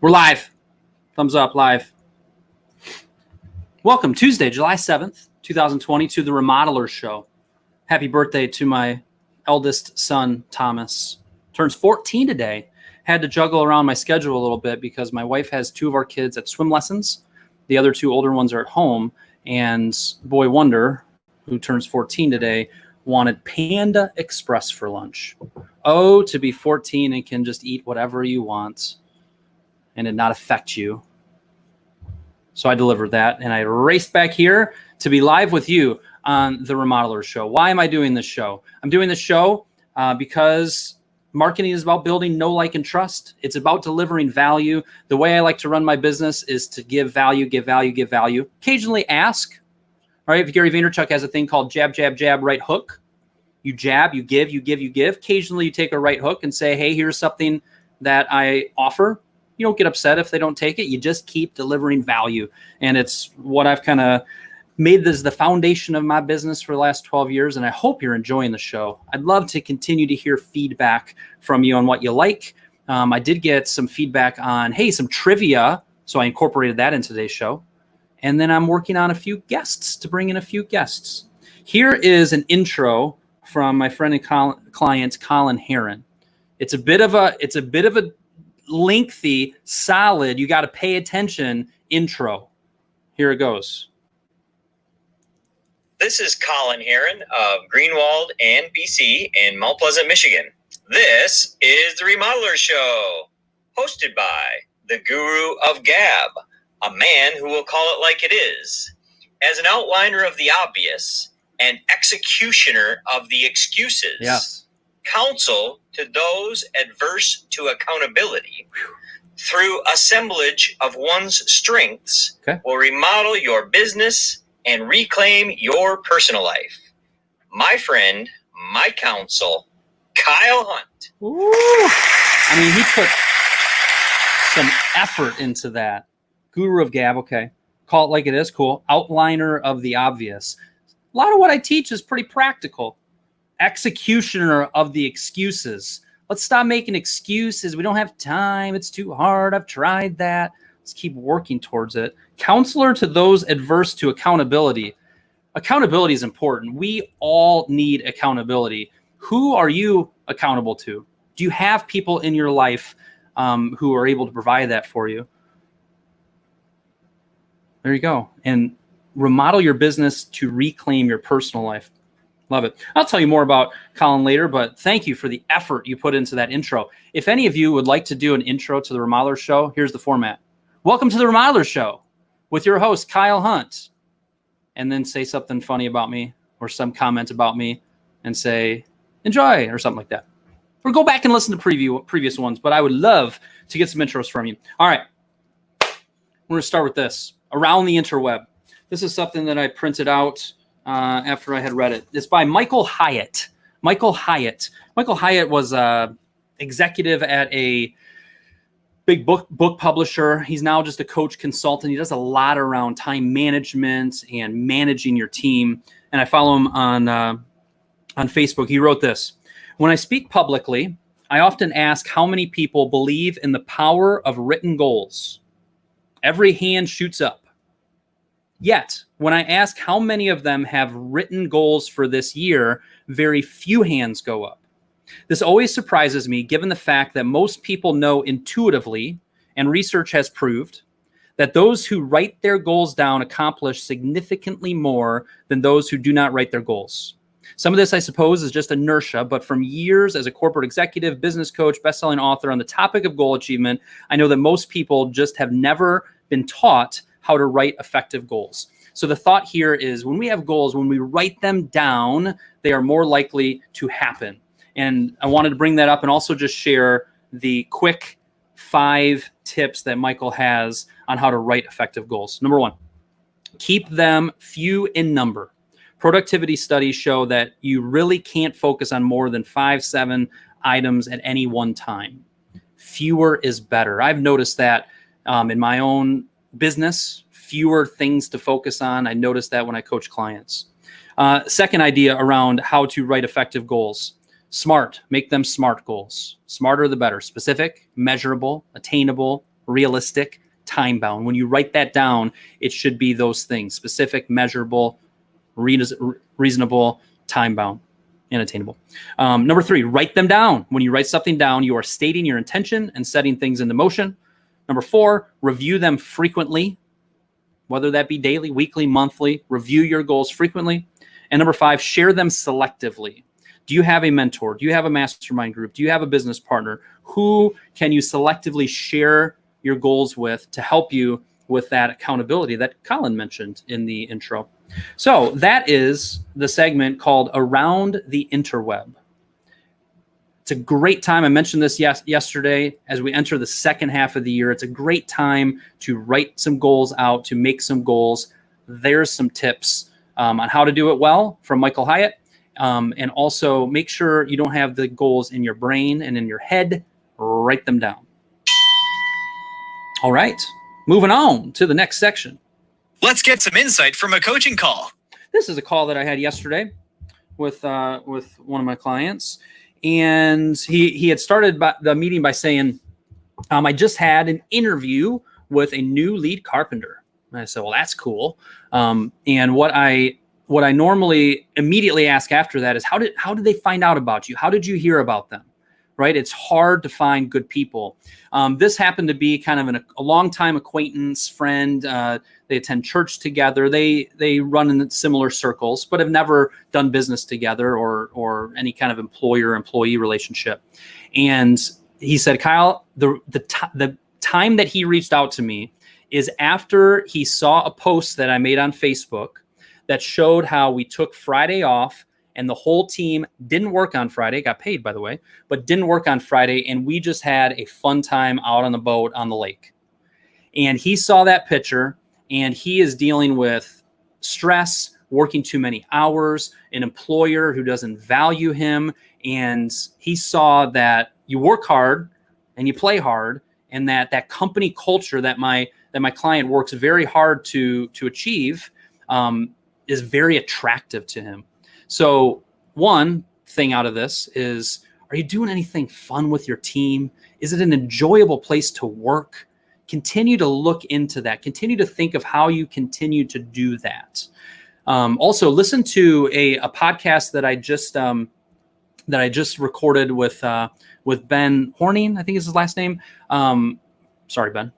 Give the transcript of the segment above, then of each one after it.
We're live. Thumbs up, live. Welcome, Tuesday, July 7th, 2020, to the Remodelers Show. Happy birthday to my eldest son, Thomas. Turns 14 today. Had to juggle around my schedule a little bit because my wife has two of our kids at swim lessons. The other two older ones are at home. And boy wonder, who turns 14 today, wanted Panda Express for lunch. Oh, to be 14 and can just eat whatever you want and it not affect you. So I delivered that, and I raced back here to be live with you on the Remodelers Show. Why am I doing this show? I'm doing this show because marketing is about building know, like, and trust. It's about delivering value. The way I like to run my business is to give value, give value, give value. Occasionally ask. All right, Gary Vaynerchuk has a thing called jab, jab, jab, right hook. You jab, you give, you give, you give. Occasionally you take a right hook and say, hey, here's something that I offer. You don't get upset if they don't take it. You just keep delivering value. And it's what I've kind of made this the foundation of my business for the last 12 years. And I hope you're enjoying the show. I'd love to continue to hear feedback from you on what you like. I did get some feedback on, hey, some trivia. So I incorporated that in today's show. And then I'm working on a few guests to bring in a few guests. Here is an intro from my friend and client, Colin Heron. It's a bit of a lengthy, solid, you got to pay attention intro. Here it goes. This is Colin Heron of Greenwald and BC in Mount Pleasant, Michigan. This is the Remodelers Show, hosted by the Guru of Gab, a man who will call it like it is. As an outliner of the obvious and executioner of the excuses. Yes. Counsel to those adverse to accountability through assemblage of one's strengths will remodel your business and reclaim your personal life. My friend, my counsel, Kyle Hunt. Ooh. I mean, he put some effort into that. Guru of Gab, okay. Call it like it is, cool. Outliner of the obvious. A lot of what I teach is pretty practical. Executioner of the excuses. Let's stop making excuses. We don't have time. It's too hard. I've tried that. Let's keep working towards it. Counselor to those adverse to accountability. Accountability is important. We all need accountability. Who are you accountable to? Do you have people in your life who are able to provide that for you? There you go. And remodel your business to reclaim your personal life. Love it. I'll tell you more about Colin later, but thank you for the effort you put into that intro. If any of you would like to do an intro to the Remodelers Show, here's the format. Welcome to the Remodelers Show with your host, Kyle Hunt. And then say something funny about me or some comment about me and say, enjoy, or something like that. Or go back and listen to previous ones, but I would love to get some intros from you. All right. We're going to start with this. Around the Interweb. This is something that I printed out after I had read it. It's by Michael Hyatt. Michael Hyatt was a executive at a big book publisher. He's now just a coach consultant. He does a lot around time management and managing your team. And I follow him on Facebook. He wrote this. When I speak publicly, I often ask how many people believe in the power of written goals. Every hand shoots up. Yet, when I ask how many of them have written goals for this year, very few hands go up. This always surprises me, given the fact that most people know intuitively, and research has proved, that those who write their goals down accomplish significantly more than those who do not write their goals. Some of this, I suppose, is just inertia, but from years as a corporate executive, business coach, best-selling author on the topic of goal achievement, I know that most people just have never been taught how to write effective goals. So the thought here is when we have goals, when we write them down, they are more likely to happen. And I wanted to bring that up and also just share the quick 5 tips that Michael has on how to write effective goals. Number 1, keep them few in number. Productivity studies show that you really can't focus on more than 5-7 items at any one time. Fewer is better. I've noticed that in my own business, fewer things to focus on. I noticed that when I coach clients. Second idea around how to write effective goals. SMART, make them SMART goals. Smarter the better. Specific, measurable, attainable, realistic, time bound. When you write that down, it should be those things: specific, measurable, reasonable, time bound, and attainable. Number 3, write them down. When you write something down, you are stating your intention and setting things into motion. Number 4, review them frequently, whether that be daily, weekly, monthly. Review your goals frequently. And number 5, share them selectively. Do you have a mentor? Do you have a mastermind group? Do you have a business partner? Who can you selectively share your goals with to help you with that accountability that Colin mentioned in the intro? So that is the segment called Around the Interweb. It's a great time. I mentioned this yesterday as we enter the second half of the year. It's a great time to write some goals out, to make some goals. There's some tips on how to do it well from Michael Hyatt. And also make sure you don't have the goals in your brain and in your head. Write them down. All right, moving on to the next section. Let's get some insight from a coaching call. This is a call that I had yesterday with one of my clients. And he had started the meeting by saying, I just had an interview with a new lead carpenter. And I said, well, that's cool. And what I normally immediately ask after that is, how did they find out about you? How did you hear about them? Right? It's hard to find good people. This happened to be kind of a longtime acquaintance, friend. They attend church together. They run in similar circles, but have never done business together or any kind of employer-employee relationship. And he said, Kyle, the time that he reached out to me is after he saw a post that I made on Facebook that showed how we took Friday off. And the whole team didn't work on Friday, got paid, by the way, but didn't work on Friday. And we just had a fun time out on the boat on the lake. And he saw that picture, and he is dealing with stress, working too many hours, an employer who doesn't value him. And he saw that you work hard and you play hard, and that company culture that my client works very hard to achieve is very attractive to him. So one thing out of this is, are you doing anything fun with your team? Is it an enjoyable place to work? Continue to look into that. Continue to think of how you continue to do that. Also, listen to a podcast that I just recorded with Ben Horning, I think is his last name. Sorry, Ben.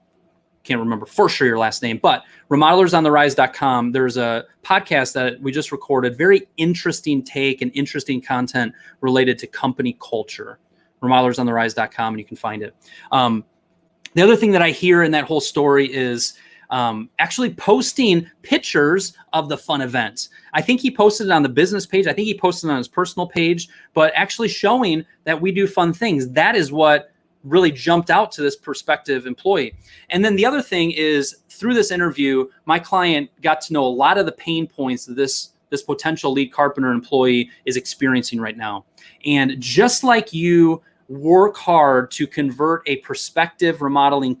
Can't remember for sure your last name, but remodelersontherise.com. There's a podcast that we just recorded, very interesting take and interesting content related to company culture. Remodelersontherise.com, and you can find it. The other thing that I hear in that whole story is actually posting pictures of the fun event. I think he posted it on the business page. I think he posted it on his personal page, but actually showing that we do fun things. That is what really jumped out to this prospective employee. And then the other thing is, through this interview, my client got to know a lot of the pain points that this potential lead carpenter employee is experiencing right now. And just like you work hard to convert a prospective remodeling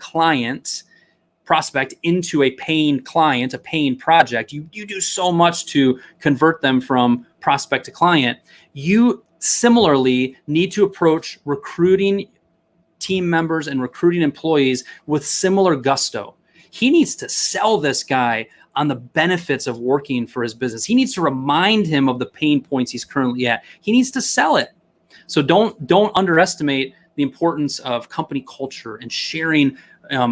prospect into a paying client, a paying project, you do so much to convert them from prospect to client. You similarly need to approach recruiting team members and recruiting employees with similar gusto. He needs to sell this guy on the benefits of working for his business. He needs to remind him of the pain points he's currently at. He needs to sell it. So don't underestimate the importance of company culture and sharing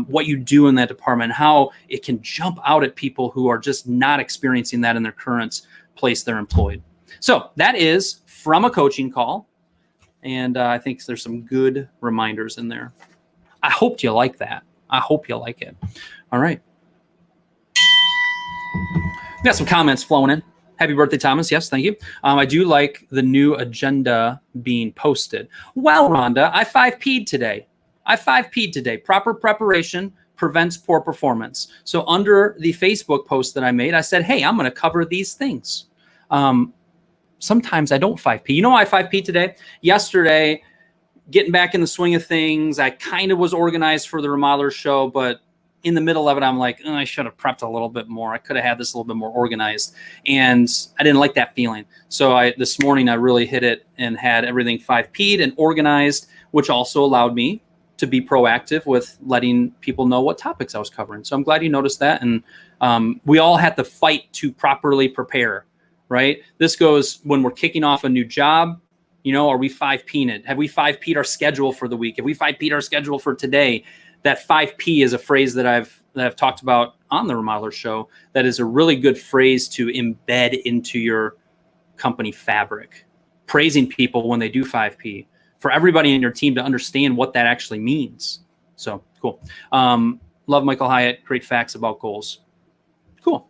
what you do in that department, how it can jump out at people who are just not experiencing that in their current place they're employed. So that is from a coaching call. And I think there's some good reminders in there. I hope you like that. I hope you like it. All right. We got some comments flowing in. Happy birthday, Thomas. Yes, thank you. I do like the new agenda being posted. Well, Rhonda, I 5P'd today. Proper preparation prevents poor performance. So under the Facebook post that I made, I said, hey, I'm going to cover these things. Sometimes I don't 5P. You know why I 5P today? Yesterday, getting back in the swing of things, I kind of was organized for the Remodelers show, but in the middle of it, I'm like, I should have prepped a little bit more. I could have had this a little bit more organized. And I didn't like that feeling. So this morning, I really hit it and had everything 5P'd and organized, which also allowed me to be proactive with letting people know what topics I was covering. So I'm glad you noticed that. And we all had to fight to properly prepare, right? This goes when we're kicking off a new job. Are we 5P'ing it? Have we 5P'd our schedule for the week? Have we 5P'd our schedule for today? That 5P is a phrase that I've talked about on the Remodeler Show. That is a really good phrase to embed into your company fabric. Praising people when they do 5P, for everybody in your team to understand what that actually means. So cool. Love Michael Hyatt. Great facts about goals. Cool.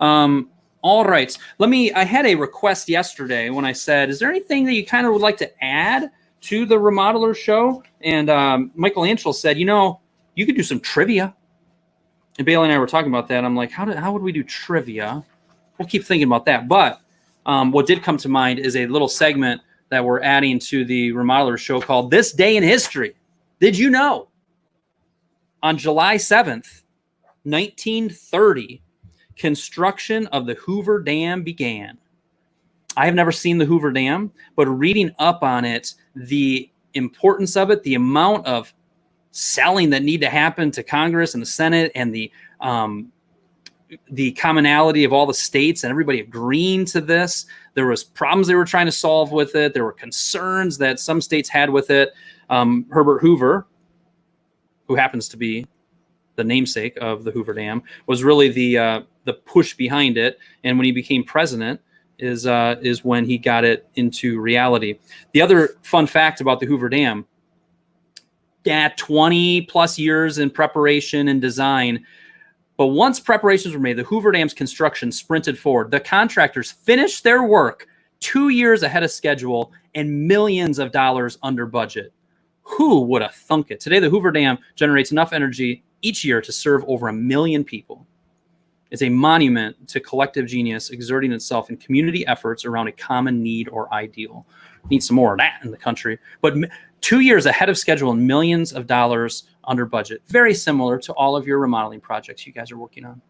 All right. I had a request yesterday when I said, is there anything that you kind of would like to add to the Remodeler Show? And Michael Anschel said, you could do some trivia. And Bailey and I were talking about that. I'm like, how would we do trivia? We'll keep thinking about that. But what did come to mind is a little segment that we're adding to the Remodeler Show called This Day in History. Did you know? On July 7th, 1930, construction of the Hoover Dam began. I have never seen the Hoover Dam, but reading up on it, the importance of it, the amount of selling that need to happen to Congress and the Senate, and the commonality of all the states and everybody agreeing to this. There was problems they were trying to solve with it. There were concerns that some states had with it. Herbert Hoover, who happens to be the namesake of the Hoover Dam, was really the push behind it. And when he became president is when he got it into reality. The other fun fact about the Hoover Dam, 20 plus years in preparation and design. But once preparations were made, the Hoover Dam's construction sprinted forward. The contractors finished their work 2 years ahead of schedule and millions of dollars under budget. Who would have thunk it? Today, the Hoover Dam generates enough energy each year to serve over 1 million people. It's a monument to collective genius exerting itself in community efforts around a common need or ideal. Need some more of that in the country. But 2 years ahead of schedule and millions of dollars under budget. Very similar to all of your remodeling projects you guys are working on.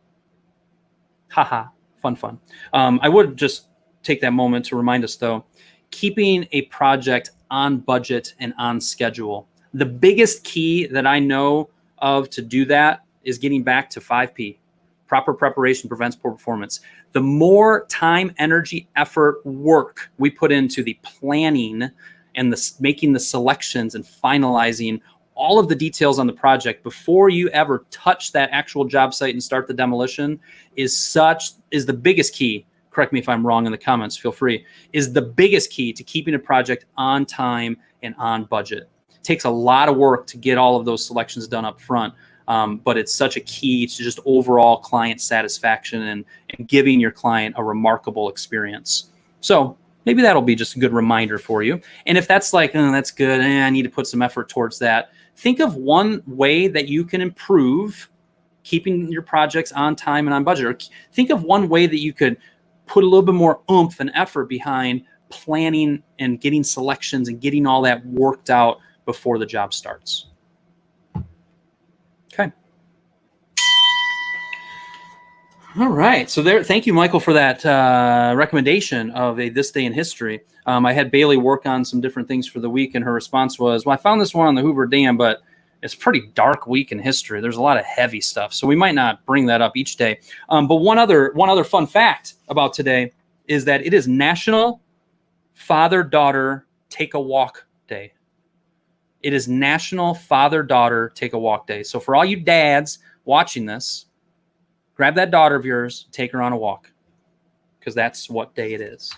Haha, fun. I would just take that moment to remind us, though, keeping a project on budget and on schedule. The biggest key that I know of to do that is getting back to 5P. Proper preparation prevents poor performance. The more time, energy, effort, work we put into the planning and making the selections and finalizing all of the details on the project before you ever touch that actual job site and start the demolition is the biggest key. Correct me if I'm wrong in the comments, feel free, is the biggest key to keeping a project on time and on budget. It takes a lot of work to get all of those selections done up front, but it's such a key to just overall client satisfaction and giving your client a remarkable experience. So maybe that'll be just a good reminder for you. And if that's like, oh, that's good, I need to put some effort towards that, think of one way that you can improve keeping your projects on time and on budget. Or think of one way that you could put a little bit more oomph and effort behind planning and getting selections and getting all that worked out before the job starts. Okay. All right. So thank you, Michael, for that recommendation of This Day in History. I had Bailey work on some different things for the week, and her response was, well, I found this one on the Hoover Dam, but it's a pretty dark week in history. There's a lot of heavy stuff, so we might not bring that up each day. But one other fun fact about today is that it is National Father-Daughter Take a Walk Day. It is National Father-Daughter Take a Walk Day. So for all you dads watching this, grab that daughter of yours, take her on a walk, because that's what day it is.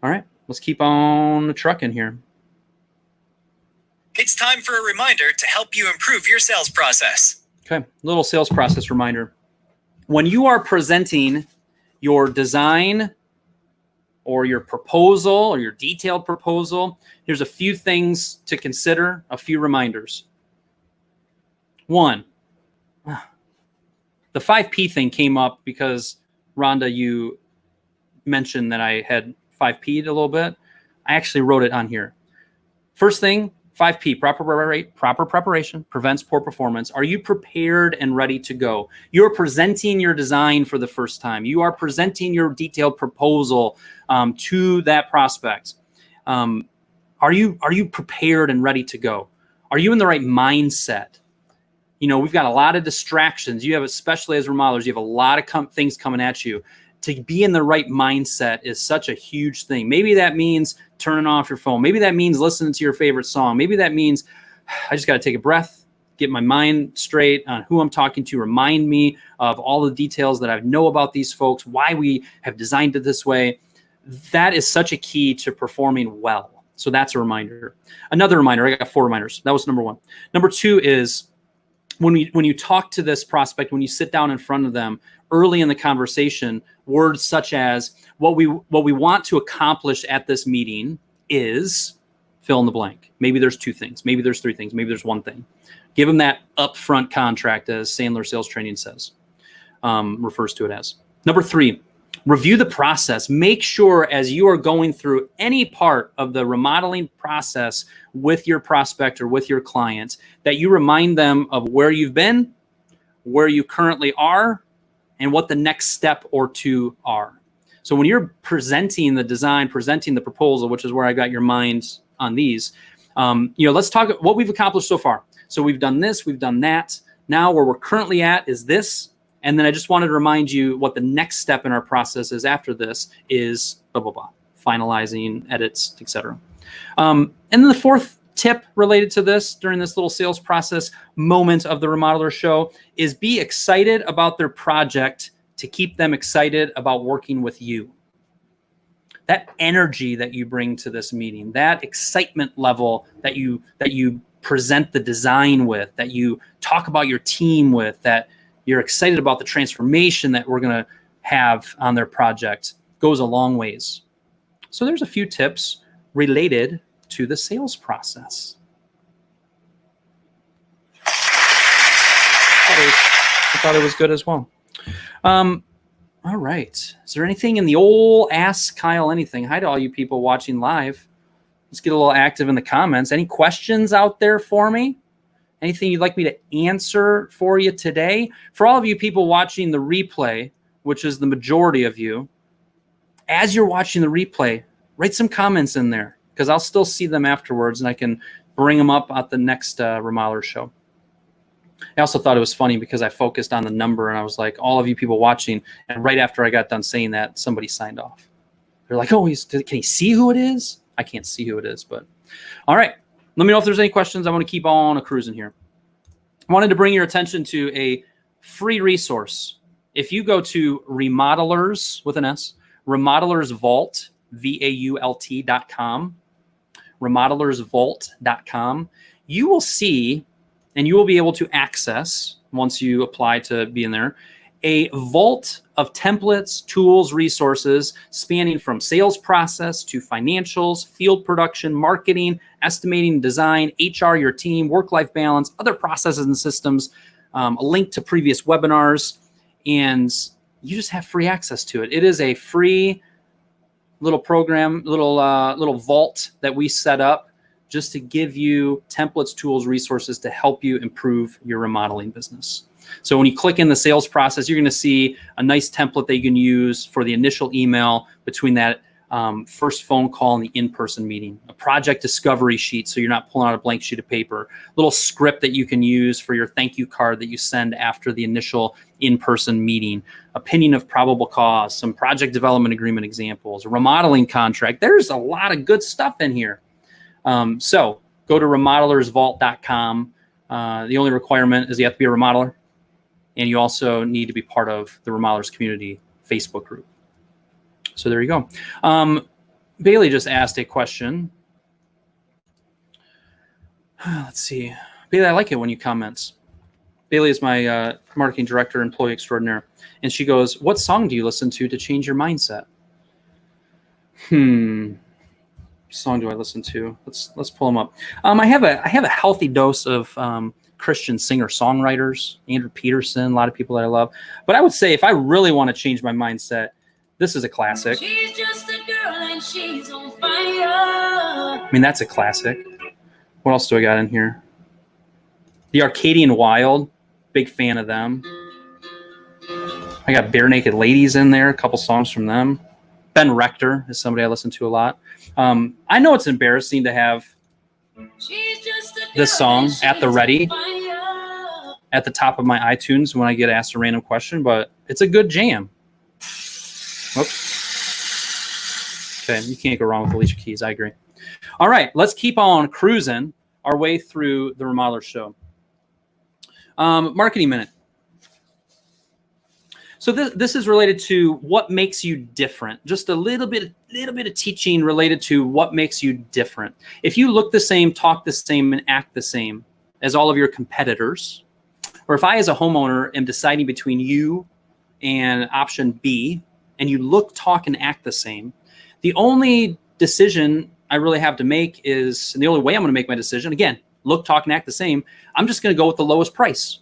All right, let's keep on trucking here. It's time for a reminder to help you improve your sales process. Okay, little sales process reminder. When you are presenting your design or your proposal or your detailed proposal, here's a few things to consider, a few reminders. One, the 5P thing came up because, Rhonda, you mentioned that I had 5P'd a little bit. I actually wrote it on here. First thing, 5P, proper preparation prevents poor performance. Are you prepared and ready to go? You're presenting your design for the first time. You are presenting your detailed proposal to that prospect. Are you prepared and ready to go? Are you in the right mindset? You know, we've got a lot of distractions. You have, especially as remodelers, you have a lot of things coming at you. To be in the right mindset is such a huge thing. Maybe that means turning off your phone. Maybe that means listening to your favorite song. Maybe that means I just got to take a breath, get my mind straight on who I'm talking to, remind me of all the details that I know about these folks, why we have designed it this way. That is such a key to performing well. So that's a reminder. Another reminder, I got 4 reminders. That was number 1. Number 2 is when you talk to this prospect, when you sit down in front of them early in the conversation, words such as what we want to accomplish at this meeting is fill in the blank. Maybe there's 2 things. Maybe there's 3 things. Maybe there's 1 thing. Give them that upfront contract, as Sandler Sales Training says, refers to it as. Number 3, review the process. Make sure as you are going through any part of the remodeling process with your prospect or with your client that you remind them of where you've been, where you currently are, and what the next step or 2 are. So when you're presenting the design, presenting the proposal, which is where I got your mind on these, let's talk what we've accomplished so far. So we've done this, we've done that. Now where we're currently at is this. And then I just wanted to remind you what the next step in our process is after this is blah, blah, blah, finalizing, edits, etc. And then the 4th tip related to this during this little sales process moment of the Remodeler Show is be excited about their project to keep them excited about working with you. That energy that you bring to this meeting, that excitement level that you present the design with, that you talk about your team with, that you're excited about the transformation that we're going to have on their project goes a long ways. So there's a few tips related to the sales process. I thought it was good as well. All right. Is there anything in the old Ask Kyle Anything? Hi to all you people watching live. Let's get a little active in the comments. Any questions out there for me? Anything you'd like me to answer for you today? For all of you people watching the replay, which is the majority of you, as you're watching the replay, write some comments in there because I'll still see them afterwards and I can bring them up at the next Remodeler Show. I also thought it was funny because I focused on the number and I was like, all of you people watching, and right after I got done saying that, somebody signed off. They're like, oh, can he see who it is? I can't see who it is, but all right. Let me know if there's any questions. I want to keep on a cruising here. I wanted to bring your attention to a free resource. If you go to Remodelers with an S, Remodelers Vault, VAULT.com, remodelersvault.com, you will see, and you will be able to access, once you apply to be in there, a vault of templates, tools, resources spanning from sales process to financials, field production, marketing, estimating, design, HR, your team, work-life balance, other processes and systems, a link to previous webinars, and you just have free access to it. It is a free little program, little vault that we set up just to give you templates, tools, resources to help you improve your remodeling business. So when you click in the sales process, you're going to see a nice template that you can use for the initial email between that first phone call and the in-person meeting. A project discovery sheet so you're not pulling out a blank sheet of paper. Little script that you can use for your thank you card that you send after the initial in-person meeting. Opinion of probable cause, some project development agreement examples, a remodeling contract. There's a lot of good stuff in here. So go to remodelersvault.com. The only requirement is you have to be a remodeler. And you also need to be part of the Remodelers Community Facebook group. So there you go. Bailey just asked a question. Let's see. Bailey, I like it when you comment. Bailey is my marketing director, employee extraordinaire. And she goes, what song do you listen to change your mindset? Song do I listen to? Let's pull them up. I have a healthy dose of Christian singer-songwriters, Andrew Peterson, a lot of people that I love. But I would say if I really want to change my mindset, this is a classic. She's just a girl and she's on fire. I mean, that's a classic. What else do I got in here? The Arcadian Wild, big fan of them. I got Bare Naked Ladies in there, a couple songs from them. Ben Rector is somebody I listen to a lot. I know it's embarrassing to have. She's just a this song at the ready at the top of my iTunes when I get asked a random question, but it's a good jam. Whoops. Okay, you can't go wrong with Alicia Keys. I agree. All right, let's keep on cruising our way through the Remodeler Show. Marketing Minute. So this is related to what makes you different. Just a little bit of teaching related to what makes you different. If you look the same, talk the same, and act the same as all of your competitors, or if I as a homeowner am deciding between you and option B, and you look, talk, and act the same, the only decision I really have to make is, and the only way I'm going to make my decision, again, look, talk, and act the same, I'm just going to go with the lowest price.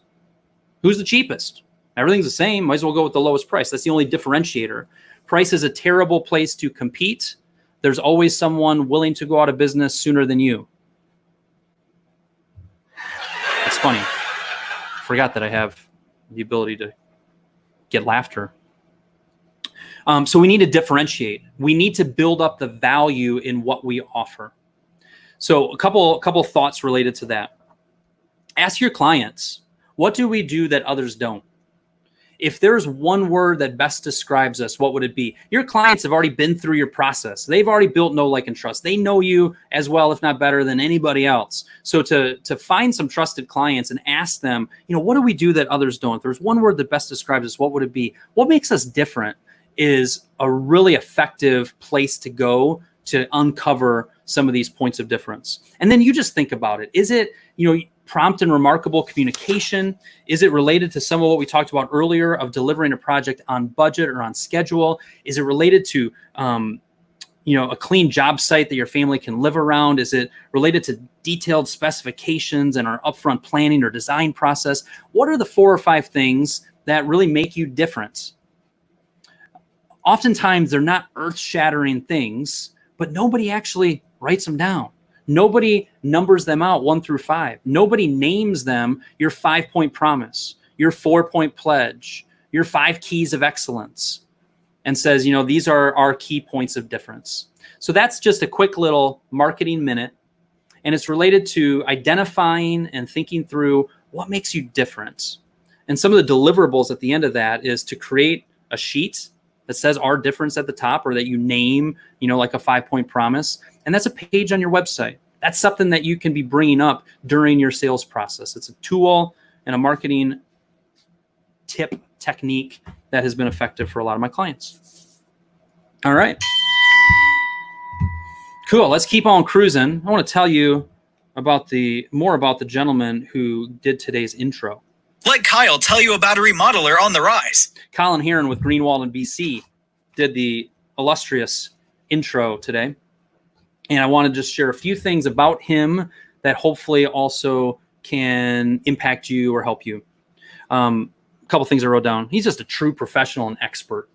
Who's the cheapest? Everything's the same. Might as well go with the lowest price. That's the only differentiator. Price is a terrible place to compete. There's always someone willing to go out of business sooner than you. It's funny. Forgot that I have the ability to get laughter. So we need to differentiate. We need to build up the value in what we offer. So a couple thoughts related to that. Ask your clients, what do we do that others don't? If there's one word that best describes us, what would it be? Your clients have already been through your process. They've already built know, like, and trust. They know you as well, if not better, than anybody else. So to find some trusted clients and ask them, what do we do that others don't? If there's one word that best describes us, what would it be? What makes us different is a really effective place to go to uncover some of these points of difference. And then you just think about it. Is it, prompt and remarkable communication? Is it related to some of what we talked about earlier of delivering a project on budget or on schedule? Is it related to, a clean job site that your family can live around? Is it related to detailed specifications and our upfront planning or design process? What are the 4 or 5 things that really make you different? Oftentimes they're not earth-shattering things, but nobody actually writes them down. Nobody numbers them out 1 through 5. Nobody names them your 5-point promise, your 4-point pledge, your 5 keys of excellence, and says, these are our key points of difference. So that's just a quick little marketing minute. And it's related to identifying and thinking through what makes you different. And some of the deliverables at the end of that is to create a sheet that says our difference at the top, or that you name, like a 5-point promise. And that's a page on your website. That's something that you can be bringing up during your sales process. It's a tool and a marketing tip technique that has been effective for a lot of my clients. All right. Cool. Let's keep on cruising. I want to tell you more about the gentleman who did today's intro. Let Kyle tell you about a remodeler on the rise. Colin Heron with Greenwald and BC did the illustrious intro today. And I want to just share a few things about him that hopefully also can impact you or help you. A couple things I wrote down. He's just a true professional and expert.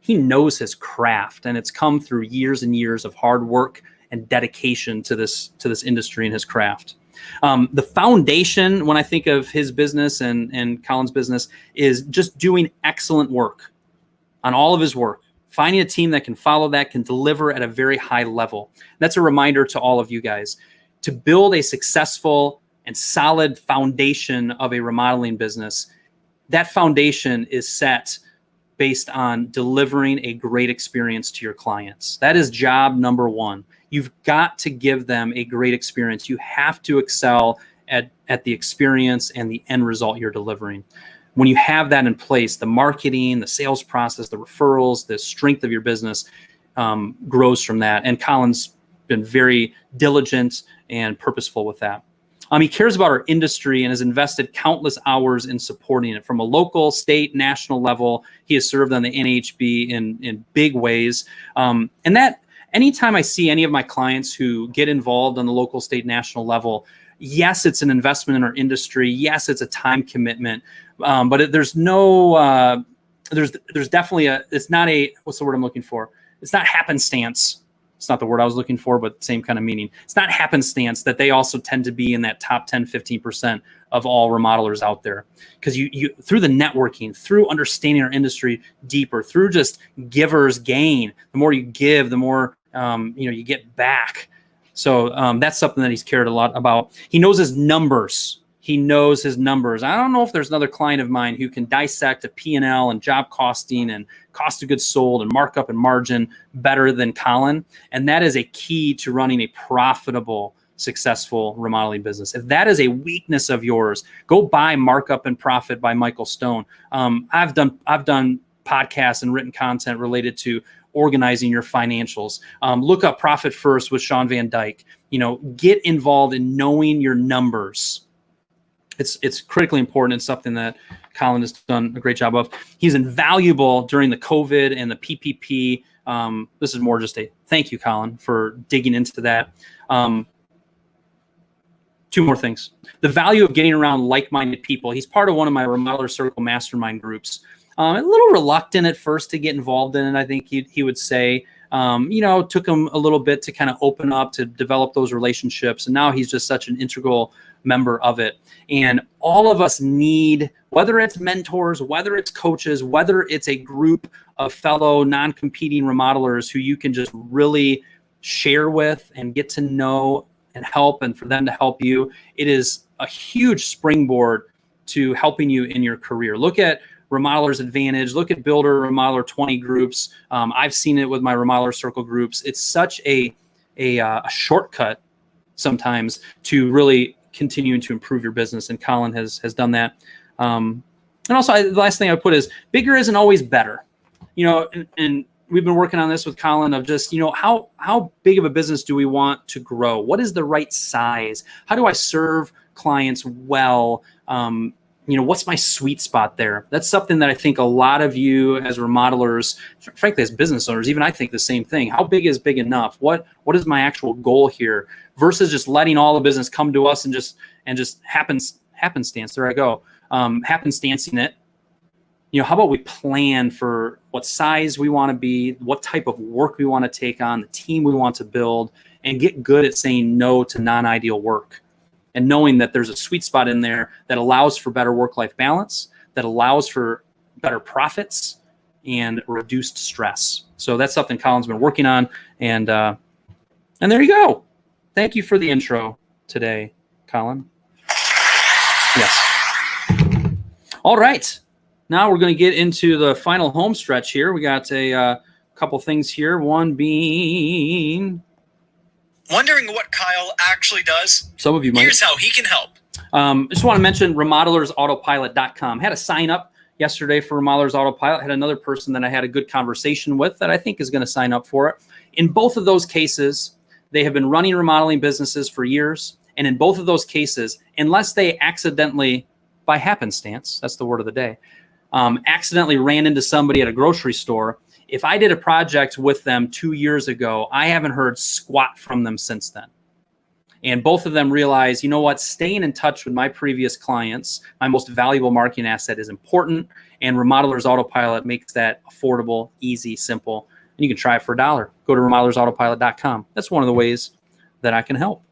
He knows his craft, and it's come through years and years of hard work and dedication to this industry and his craft. The foundation, when I think of his business and Colin's business, is just doing excellent work on all of his work. Finding a team that can follow that, can deliver at a very high level. That's a reminder to all of you guys to build a successful and solid foundation of a remodeling business. That foundation is set based on delivering a great experience to your clients. That is job number 1. You've got to give them a great experience. You have to excel at the experience and the end result you're delivering. When you have that in place, the marketing, the sales process, the referrals, the strength of your business grows from that. And Colin's been very diligent and purposeful with that. He cares about our industry and has invested countless hours in supporting it from a local, state, national level. He has served on the NHB in big ways. And that anytime I see any of my clients who get involved on the local, state, national level, yes, it's an investment in our industry. Yes, it's a time commitment. But there's definitely it's not a, what's the word I'm looking for? It's not happenstance. It's not the word I was looking for, but same kind of meaning. It's not happenstance that they also tend to be in that top 10, 15% of all remodelers out there. Because you through the networking, through understanding our industry deeper, through just givers gain, the more you give, the more you get back. So that's something that he's cared a lot about. He knows his numbers. He knows his numbers. I don't know if there's another client of mine who can dissect a P&L and job costing and cost of goods sold and markup and margin better than Colin. And that is a key to running a profitable, successful remodeling business. If that is a weakness of yours, go buy Markup and Profit by Michael Stone. I've done podcasts and written content related to organizing your financials. Look up Profit First with Sean Van Dyke. Get involved in knowing your numbers. It's critically important. It's something that Colin has done a great job of. He's invaluable during the COVID and the PPP. This is more just a thank you, Colin, for digging into that. Two more things. The value of getting around like-minded people. He's part of one of my Remodeler Circle mastermind groups. A little reluctant at first to get involved in it, I think he would say. Took him a little bit to kind of open up, to develop those relationships. And now he's just such an integral member of it. And all of us need, whether it's mentors, whether it's coaches, whether it's a group of fellow non-competing remodelers who you can just really share with and get to know and help, and for them to help you, it is a huge springboard to helping you in your career. Look at Remodelers Advantage. Look at Builder Remodeler 20 groups. I've seen it with my Remodeler Circle groups. It's such a shortcut sometimes to really continuing to improve your business, and Colin has done that. And also, the last thing I would put is bigger isn't always better. And we've been working on this with Colin of just, how big of a business do we want to grow? What is the right size? How do I serve clients well? What's my sweet spot there? That's something that I think a lot of you as remodelers, frankly, as business owners, even I think the same thing. How big is big enough? What is my actual goal here? Versus just letting all the business come to us and just happenstance. There I go. Happenstancing it. How about we plan for what size we want to be, what type of work we want to take on, the team we want to build, and get good at saying no to non-ideal work. And knowing that there's a sweet spot in there that allows for better work-life balance, that allows for better profits and reduced stress. So that's something Colin's been working on. And there you go. Thank you for the intro today, Colin. Yes. All right. Now we're going to get into the final home stretch here. We got a couple things here. One being... Wondering what Kyle actually does? Some of you might. Here's how he can help. I just want to mention remodelersautopilot.com. Had a sign up yesterday for Remodelers Autopilot. Had another person that I had a good conversation with that I think is going to sign up for it. In both of those cases, they have been running remodeling businesses for years. And in both of those cases, unless they accidentally, by happenstance, that's the word of the day, accidentally ran into somebody at a grocery store, if I did a project with them 2 years ago, I haven't heard squat from them since then. And both of them realize, staying in touch with my previous clients, my most valuable marketing asset, is important. And Remodelers Autopilot makes that affordable, easy, simple. And you can try it for $1. Go to remodelersautopilot.com. That's one of the ways that I can help.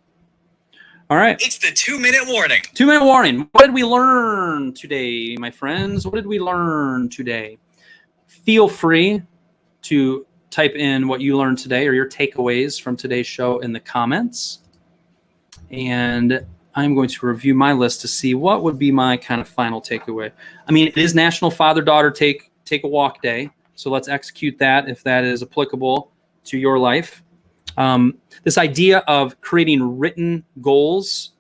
All right. It's the 2-minute warning. 2-minute warning. What did we learn today, my friends? What did we learn today? Feel free to type in what you learned today or your takeaways from today's show in the comments. And I'm going to review my list to see what would be my kind of final takeaway. It is National Father-Daughter Take a Walk Day. So let's execute that if that is applicable to your life. This idea of creating written goals,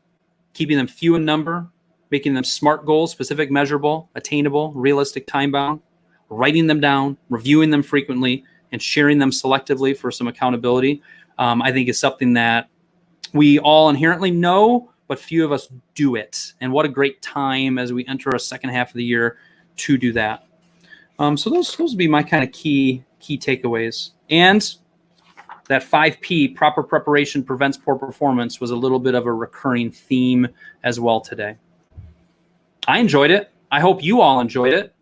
keeping them few in number, making them SMART goals, specific, measurable, attainable, realistic, time-bound, writing them down, reviewing them frequently, and sharing them selectively for some accountability, I think is something that we all inherently know, but few of us do it. And what a great time as we enter a second half of the year to do that. So those would be my kind of key takeaways. And that 5P, proper preparation prevents poor performance, was a little bit of a recurring theme as well today. I enjoyed it. I hope you all enjoyed it.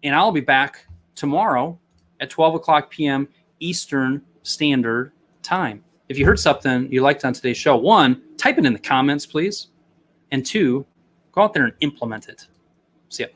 And I'll be back tomorrow at 12 o'clock p.m. Eastern Standard Time. If you heard something you liked on today's show, 1, type it in the comments, please. And 2, go out there and implement it. See ya.